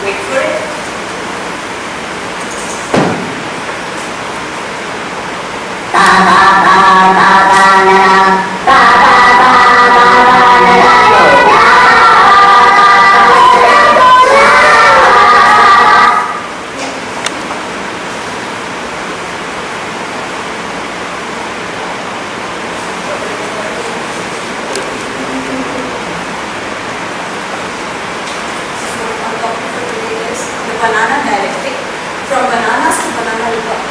wait for it. Banana dialectic, from bananas to banana republic.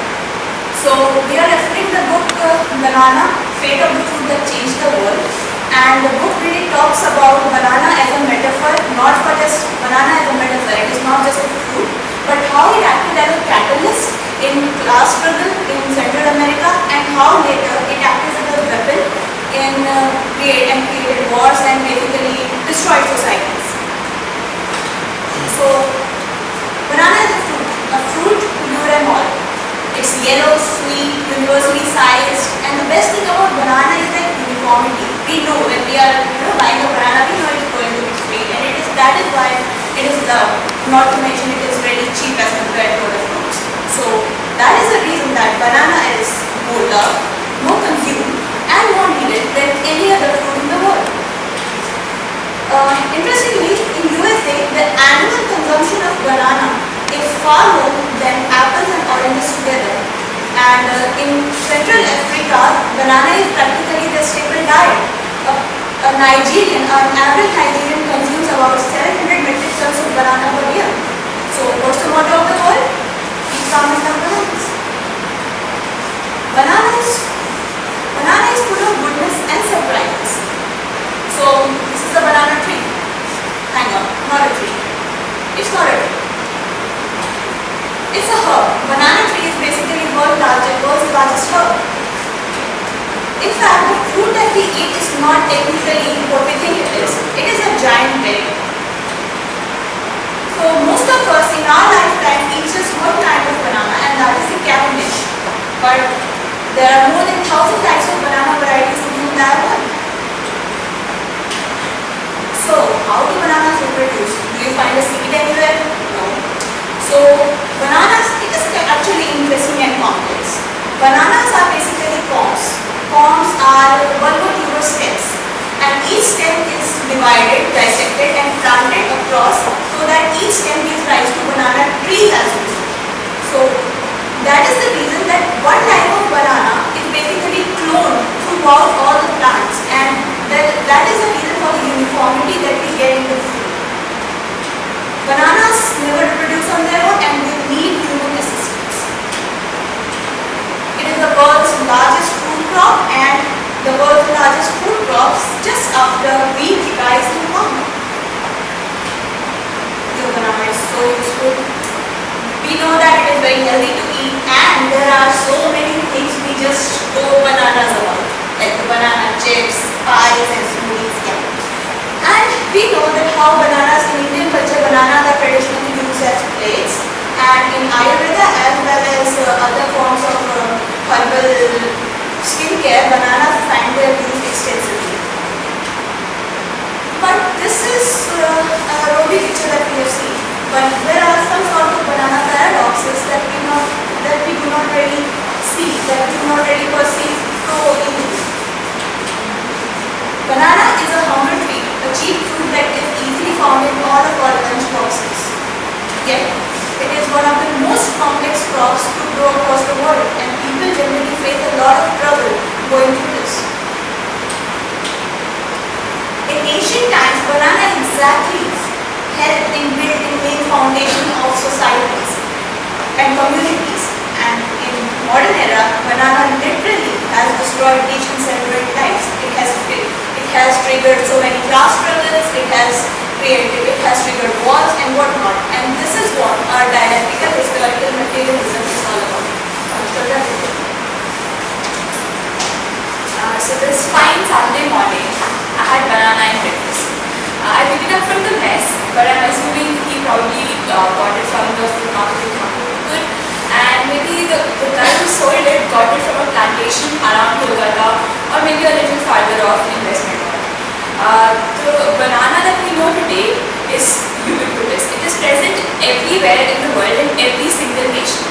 So we are referring the book Banana, Fate of the Fruit That Changed the World, and the book really talks about banana as a metaphor, not for just banana as a metaphor. It is not just a fruit, but how it acted as a catalyst in class struggle in Central America, and how later it acted as a weapon in created wars and basically destroyed societies. So banana is a fruit to lure and all. It's yellow, sweet, universally sized, and the best thing about banana is that uniformity. We know when we are buying a banana, we know it's going to be sweet, and that is why it is not to mention it is very cheap as compared to other fruits. So that is the reason that banana is more loved, more consumed, and more needed than any other fruit in the world. Interestingly, in USA, the annual consumption of banana is far more than apples and oranges together. And in Central Africa, banana is practically the staple diet. An average Nigerian consumes about 700 metric tons of banana per year. So what's the motto of the world? Keep farming down bananas. Banana is full of goodness and surprises. So this is the banana tree. Hang on, not a tree. It's not a tree. It's a herb. Banana tree is basically world's largest herb. In fact, the fruit that we eat is not technically what we think it is. It is a giant berry. So most of us in our lifetime eat just one kind of banana, and that is the Cavendish. But there are more than 1,000 types of banana varieties in the entire world. So how do bananas reproduce? Do you find a seed anywhere? No. So bananas, it is actually interesting and complex. Bananas are basically palms. Palms are bulbotuberous stems, and each stem is divided, dissected, and planted across so that each stem gives rise to banana trees as well. So that is the reason that one type of banana is basically cloned throughout all the plants, and that is the reason for the uniformity that we get in the fruit. Bananas never reproduce on their own, and they need human assistance. It is the world's largest food crop and the world's largest food crops just after wheat, rice, and corn. The banana is so useful. We know that it is very healthy to eat, and there are so many things we just throw bananas about, like the banana chips, pies, and smoothies. Yeah. And we know that how bananas in Indian culture, bananas are traditionally used as plates, and in Ayurveda as well as other forms of herbal skincare, bananas find their use extensively. But this is a rosy picture that we have seen. But there are some sort of banana paradoxes that we do not really see, that we do not really perceive so easily. Banana is a humble tree, a cheap fruit that is easily found in all of our lunch boxes. Yet, it is one of the most complex crops to grow across the world, and people generally face a lot of trouble going through this. In ancient times, banana exactly helped in building the main foundation of societies and communities, and in modern era, banana literally has destroyed nations and ruined lives. It has triggered so many class struggles, it has triggered wars and whatnot, and this is what our dialectical historical materialism is all about. So this fine Saturday morning, I had banana and breakfast. I picked it up from the mess, but I'm assuming he probably got it from the food market in Good, and maybe the guy who sold it got it from a plantation around Kolkata, or maybe a little farther off in West Bengal. The banana that we know today is ubiquitous. It is present everywhere in the world, in every single nation.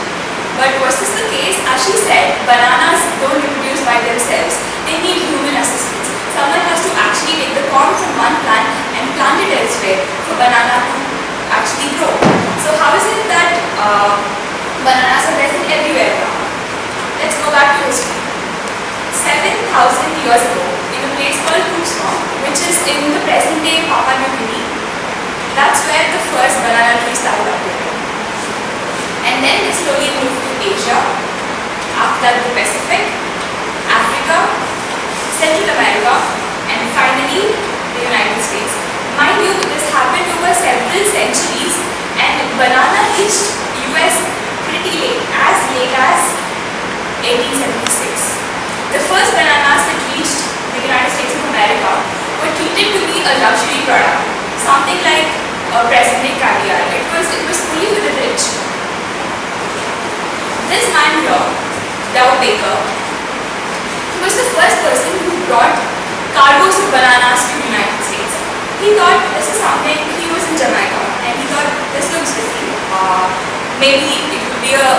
But was this the case? As she said, bananas don't reproduce by themselves. They need human assistance. Someone has to actually take the corn from one plant and plant it elsewhere for banana to actually grow. So how is it that bananas are present everywhere now? Let's go back to history. 7,000 years ago, in a place called Kusma, which is in the present day Papua New Guinea, that's where the first banana tree started appearing. And then it slowly moved to Asia, after that the Pacific, Africa, Central America, and finally the United States. Mind you, this happened over several centuries, and banana reached US pretty late as 1876. The first bananas that reached the United States of America were treated to be a luxury product, something like present-day caviar. It was fully for the rich. This man here, Dow Baker, he was the first person who brought cargoes of bananas to the United States. He thought this is something, he was in Jamaica, and he thought this looks different. Maybe it would be a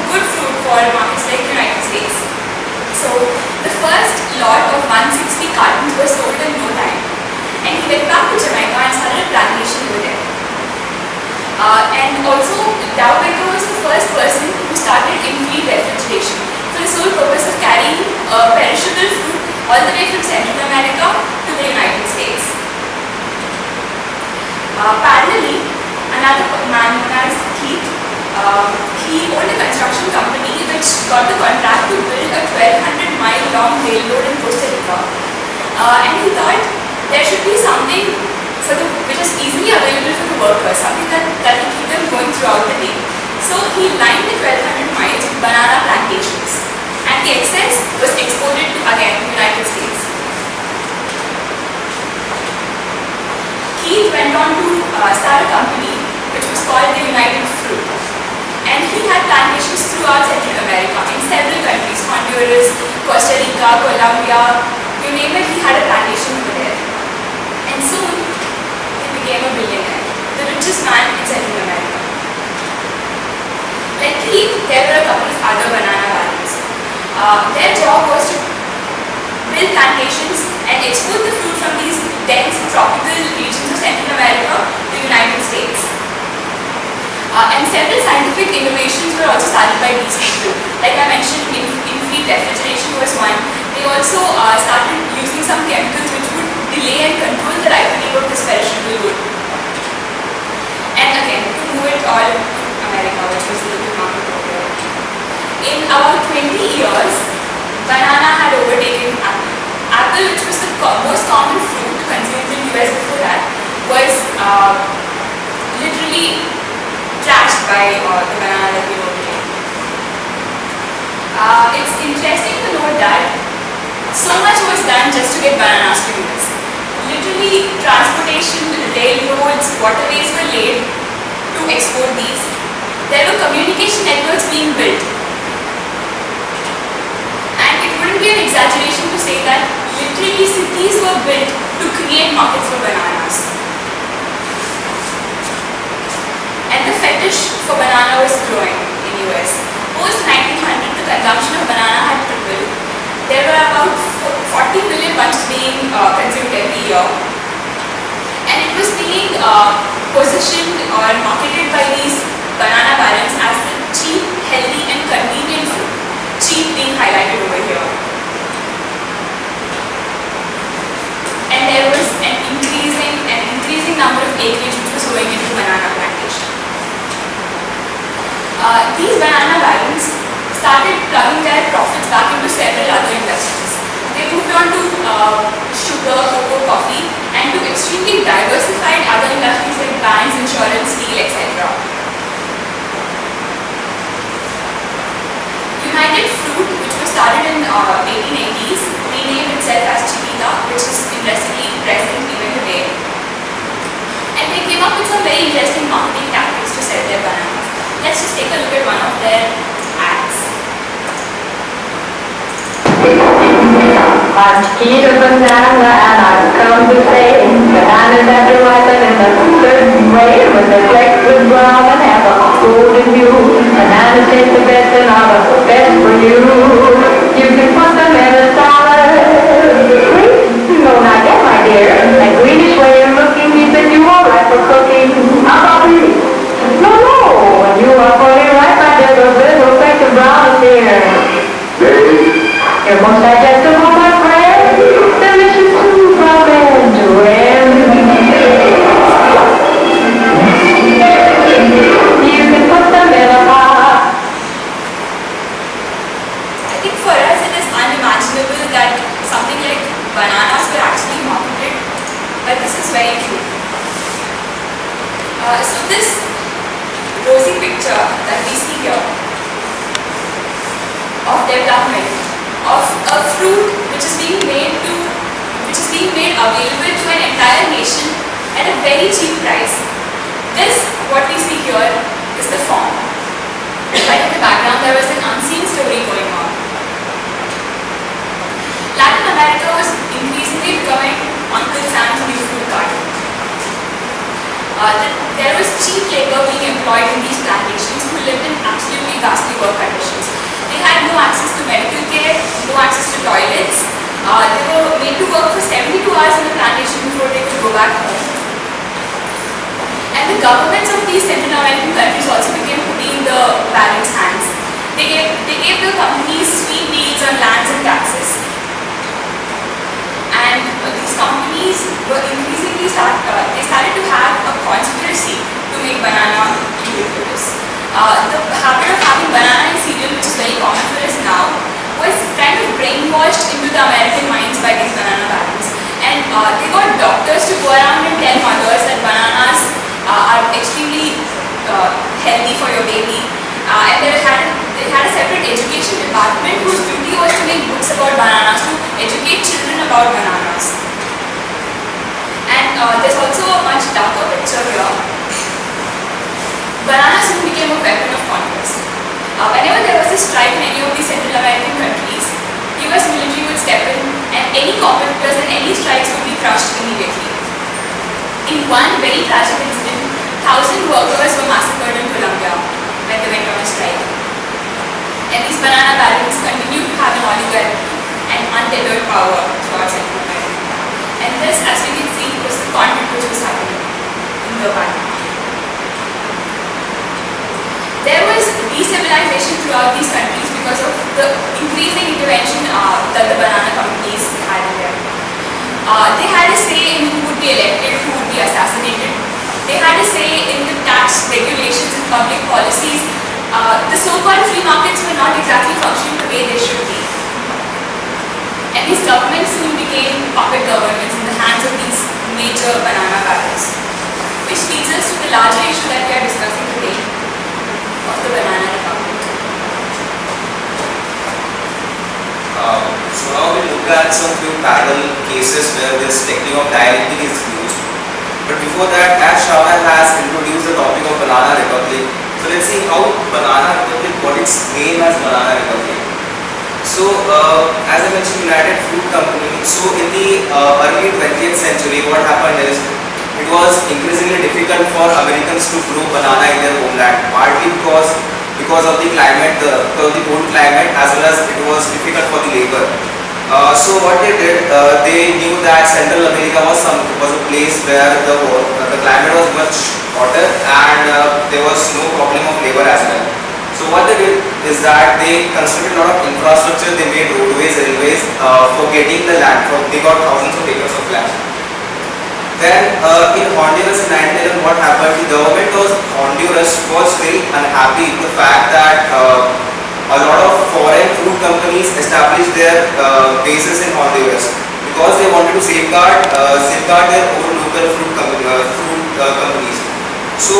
good fruit for markets like the United States. So the first lot of 160 cartons was sold in no time, and he went back to Jamaica and started a plantation over there. And also, Dow Baker was the first person who started in-field refrigeration for the sole purpose of carrying perishable fruit all the way from Central America to the United States. Parallelly, another man known as Keith, he owned a construction company which got the contract to build a 1,200-mile long railroad in Costa Rica. And he thought there should be something which is easily available for the workers, something that will keep them going throughout the day. So he lined the 1,200 miles with banana plantations, and the excess was exported to, again, the United States. Keith went on to start a company which was called the United Fruit. And he had plantations throughout Central America, in several countries, Honduras, Costa Rica, Colombia, you name it, he had a plantation over there. And soon, he became a billionaire, the richest man in Central America. Like Keith, there were a couple of other banana barons. Their job was to build plantations and export the fruit from these dense tropical regions of Central America to the United States. And several scientific innovations were also started by these people. Like I mentioned, in-field refrigeration was one. They also started using some chemicals which would delay and control the ripening of this perishable wood. And again, to move it all to America, which was the local market over here. In about 20 years, banana had overtaken apple. Apple, which was the most common fruit consumed in the US before that, was literally trashed by the banana that we overtake. It's interesting to note that so much was done just to get bananas to US. Literally, transportation, railroads, waterways were laid to export these. There were communication networks being built. And it wouldn't be an exaggeration to say that literally cities were built to create markets for bananas. And the fetish for banana was growing in US. Post 1900, the consumption of banana had tripled. There were about 40 million bunches being consumed every year. And it was being positioned or marketed by these banana barons as the cheap, healthy and convenient food. Cheap being highlighted over here. And there was an increasing number of acreage which was going into banana plantation. These banana barons started plugging their profits back into several other industries. They moved on to sugar, cocoa, coffee, and to extremely diversified other industries like banks, insurance, steel, etc. United Fruit, which was started in 1880s, renamed itself as Chiquita, which is interestingly present even today. And they came up with some very interesting marketing tactics to sell their bananas. Let's just take a look at one of their ads. I'm Chiquita Banana and I've come to say bananas have to ripen in a certain way when they flex with brown and have a golden hue. Bananas taste the best and are the best for you. You can put them in a salad. Green? No, not yet, my dear. That greenish way you're looking means that you are right for cooking. How about me? No, no. When you are fully ripe, my dear, those little flecks of brown here. Your most digestible, my friend. Delicious food from end to end. You can put them in a pot. I think for us it is unimaginable that something like bananas were actually marketed, but this is very true. So this rosy picture that we see here of development of a fruit which is being made available to an entire nation at a very cheap price. This, what we see here, is the form. Right in the background there was an unseen story going on. Latin America was increasingly becoming Uncle Sam's new food garden. There was cheap labor being employed in these plantations who lived in absolutely ghastly work conditions. They had no access to medical care, no access to toilets. They were made to work for 72 hours in the plantation before they could go back home. And the governments of these Central American countries also began putting the balance hands. They gave the companies sweet deals on lands and taxes. And these companies were increasingly started to have a conspiracy to make banana ubiquitous. The habit of having banana in cereal, which is very common for us now, was kind of brainwashed into the American minds by these banana barons. And they got doctors to go around and tell mothers that bananas are extremely healthy for your baby. And they had a separate education department whose duty was to make books about bananas, to educate children about bananas. And there's also a much darker picture here. Bananas soon became a weapon of conquest. Whenever there was a strike in any of these Central American countries, US military would step in and any competitors and any strikes would be crushed immediately. In one very tragic incident, 1,000 workers were massacred in Colombia when they went on a strike. And these banana barons continued to have an oligarchy and untethered power throughout Central America. And this, as we can see, was the conflict which was happening in the banana. There was destabilization throughout these countries because of the increasing intervention that the banana companies had in them. They had a say in who would be elected, who would be assassinated. They had a say in the tax regulations and public policies. The so-called free markets were not exactly functioning the way they should be. And these governments soon became puppet governments in the hands of these major banana barons. Which leads us to the larger issue that we are discussing today, of the banana republic. So now we look at some few parallel cases where this technique of dialectic is used. But before that, as Shravan has introduced the topic of banana republic, so let's see how banana republic got its name as banana republic. So as I mentioned, United Fruit Company. So in the early 20th century, what happened is it was increasingly difficult for Americans to grow banana in their homeland, partly because of the climate, because of the cold climate, as well as it was difficult for the labor. So what they did, they knew that Central America was a place where the climate was much hotter and there was no problem of labor as well. So what they did is that they constructed a lot of infrastructure. They made roadways, railways for getting the land. They got thousands of acres of land. Then in Honduras in 1911, what happened? The government of Honduras was very unhappy with the fact that a lot of foreign fruit companies established their bases in Honduras because they wanted to safeguard their own local fruit companies. So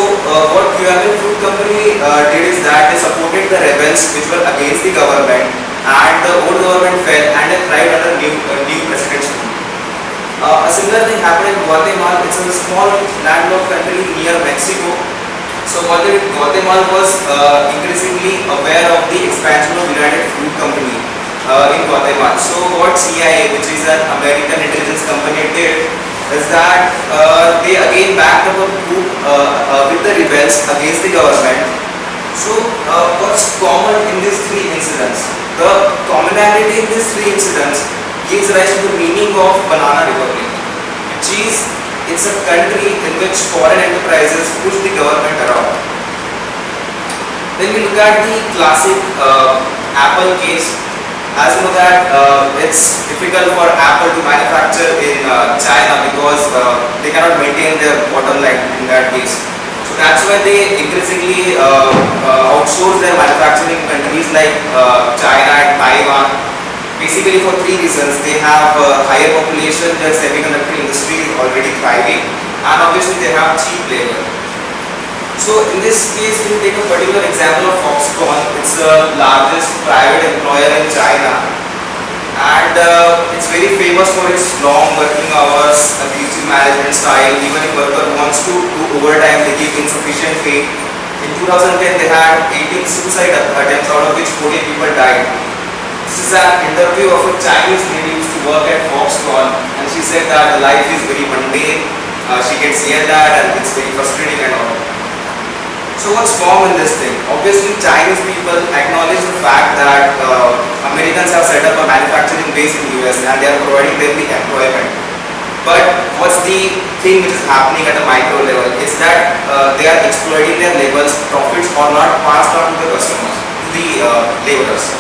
what QML Fruit Company did is that they supported the rebels which were against the government, and the old government fell and they thrived under new presidency. A similar thing happened in Guatemala. It's a small landlocked country near Mexico. So what Guatemala was increasingly aware of the expansion of United Fruit Company. in Guatemala. So what CIA, which is an American intelligence company, did is that they again backed up a group with the rebels against the government. So what's common in these three incidents? The commonality in these three incidents gives rise to the meaning of Banana Republic, which is it's a country in which foreign enterprises push the government around. When we look at the classic Apple case, as you know that it's difficult for Apple to manufacture in China because they cannot maintain their bottom line in that case. So that's why they increasingly outsource their manufacturing in countries like China and Taiwan. Basically for three reasons. They have higher population, their semiconductor industry is already thriving, and obviously they have cheap labor. So in this case, we take a particular example of Foxconn. It's the largest private employer in China, and it's very famous for its long working hours, abusive management style. Even if worker wants to do overtime, they give insufficient pay. In 2010, they had 18 suicide attempts, out of which 14 people died. This is an interview of a Chinese lady who used to work at Foxconn, and she said that the life is very mundane. She gets yelled at, and it's very frustrating and all. So what's wrong in this thing? Obviously, Chinese people acknowledge the fact that Americans have set up a manufacturing base in the US and they are providing them the employment. But what's the thing which is happening at a micro level? It's that they are exploiting their labors, profits are not passed on to the customers, to the laborers.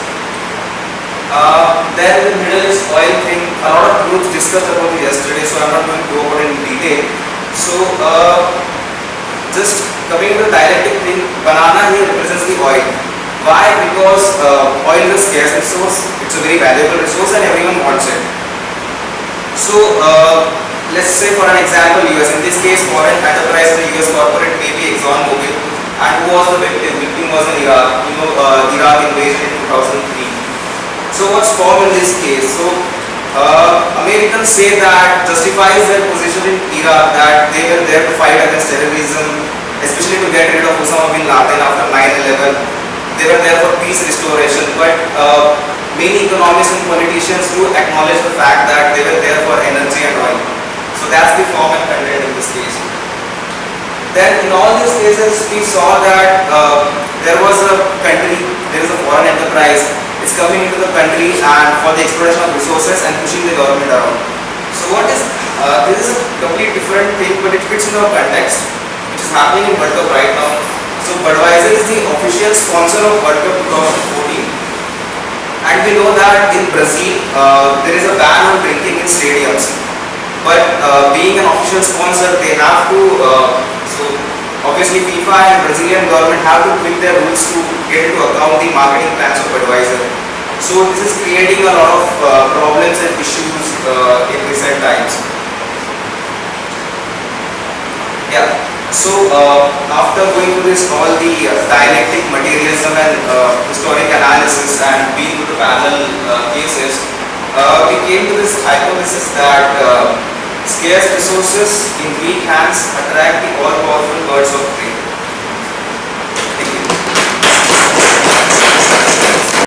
Then the Middle East oil thing, a lot of groups discussed about it yesterday, so I'm not going to go over it in detail. So just coming to the dialectic thing, banana here represents the oil. Why? Because oil is a scarce resource, it's a very valuable resource and everyone wants it. So let's say for an example, US, in this case foreign enterprise in the US corporate may be ExxonMobil, and who was the victim? Victim was in Iraq, Iraq invasion in 2003. So what's formed in this case? So Americans say that justifies their position in Iraq, that they were there to fight against terrorism, especially to get rid of Osama bin Laden after 9/11. They were there for peace restoration, but many economists and politicians do acknowledge the fact that they were there for energy and oil. So that's the form and content in this case. Then in all these cases we saw that there was a country, there is a foreign enterprise, it's coming into the country and for the exploitation of resources and pushing the government around. So what is, this is a complete different thing, but it fits in our context, which is happening in World Cup right now. So Budweiser is the official sponsor of World Cup 2014. And we know that in Brazil, there is a ban on drinking in stadiums. But being an official sponsor, they have to, so obviously FIFA and Brazilian government have to tweak their rules to get into account the marketing plans of Budweiser. So this is creating a lot of problems and issues in recent times. Yeah. So after going through this all the dialectic materialism and historic analysis and being through the parallel cases, we came to this hypothesis that scarce resources in weak hands attract the all-powerful birds of prey.